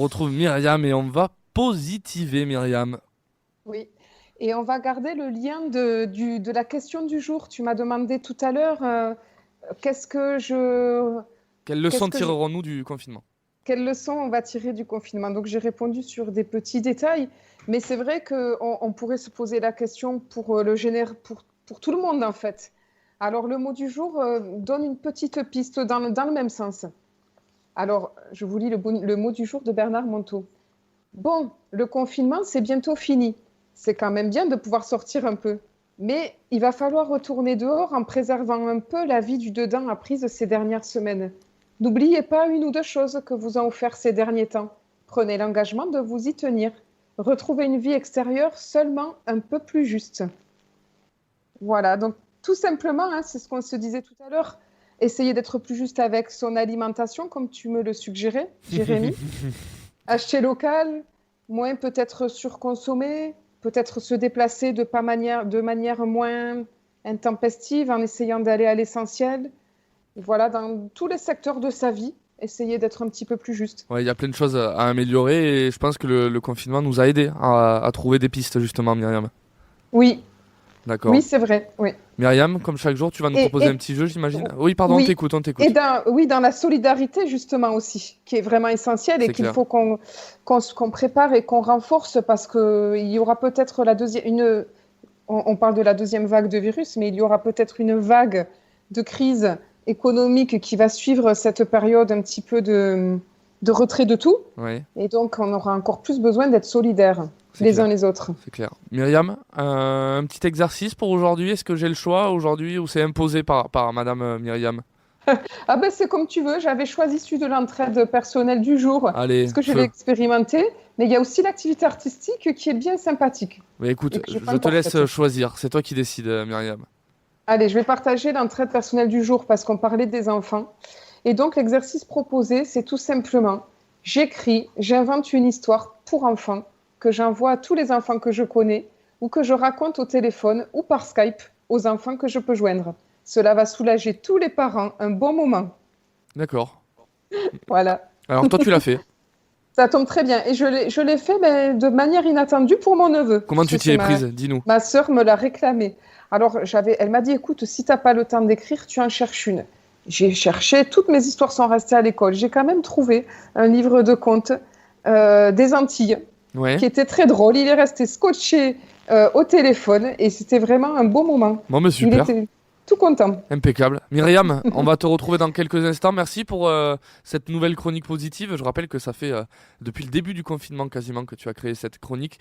retrouve Myriam et on va positiver Myriam. Oui, et on va garder le lien de la question du jour. Tu m'as demandé tout à l'heure qu'est-ce que je, Quelle leçon qu'est-ce que je, tirerons-nous du confinement? quelle leçon on va tirer du confinement? Donc j'ai répondu sur des petits détails, mais c'est vrai qu'on pourrait se poser la question pour pour tout le monde en fait. Alors le mot du jour donne une petite piste dans le même sens. Alors je vous lis le mot du jour de Bernard Monteau. Bon, le confinement, c'est bientôt fini. C'est quand même bien de pouvoir sortir un peu. Mais il va falloir retourner dehors en préservant un peu la vie du dedans apprise ces dernières semaines. N'oubliez pas une ou deux choses que vous ont offert ces derniers temps. Prenez l'engagement de vous y tenir. Retrouvez une vie extérieure seulement un peu plus juste. Voilà, donc tout simplement, hein, c'est ce qu'on se disait tout à l'heure. Essayez d'être plus juste avec son alimentation, comme tu me le suggérais, Jérémy. Acheter local, moins peut-être surconsommer, peut-être se déplacer de manière moins intempestive en essayant d'aller à l'essentiel. Et voilà, dans tous les secteurs de sa vie, essayer d'être un petit peu plus juste. Ouais, il y a plein de choses à améliorer et je pense que le confinement nous a aidés à trouver des pistes justement, Myriam. Oui, D'accord. oui, c'est vrai. Oui. Myriam, comme chaque jour, tu vas nous Et, proposer un et petit jeu, j'imagine? Oui, pardon, oui, on et t'écoute. oui, dans la solidarité justement aussi, qui est vraiment essentielle et C'est qu'il clair. faut qu'on prépare et qu'on renforce parce qu'il y aura peut-être on parle de la deuxième vague de virus, mais il y aura peut-être une vague de crise économique qui va suivre cette période un petit peu de retrait de tout. Ouais, Et donc, on aura encore plus besoin d'être solidaires c'est les uns clair. les autres. C'est clair. Myriam, un petit exercice pour aujourd'hui. Est-ce que j'ai le choix aujourd'hui ou c'est imposé par Madame Myriam? Ah ben, c'est comme tu veux. J'avais choisi celui de l'entraide personnelle du jour Allez, parce que je l'ai feu. expérimenté. Mais il y a aussi l'activité artistique qui est bien sympathique Mais écoute, et que je n'ai pas je te encore laisse faite. choisir. C'est toi qui décides, Myriam. Allez, je vais partager l'entraide personnelle du jour parce qu'on parlait des enfants. Et donc, l'exercice proposé, c'est tout simplement, j'invente une histoire pour enfants que j'envoie à tous les enfants que je connais ou que je raconte au téléphone ou par Skype aux enfants que je peux joindre. Cela va soulager tous les parents un bon moment. D'accord. Voilà. Alors toi, tu l'as fait. Ça tombe très bien. Et je l'ai fait mais de manière inattendue pour mon neveu, Comment tu puisque t'y es prise? Dis-nous. ma sœur me l'a réclamé. Alors, elle m'a dit, écoute, si t'as pas le temps d'écrire, tu en cherches une. J'ai cherché, toutes mes histoires sont restées à l'école. J'ai quand même trouvé un livre de contes des Antilles Ouais. qui était très drôle. Il est resté scotché au téléphone et c'était vraiment un beau moment. Bon, mais Il super. était tout content. Impeccable. Myriam, on va te retrouver dans quelques instants. Merci pour cette nouvelle chronique positive. Je rappelle que ça fait depuis le début du confinement quasiment que tu as créé cette chronique.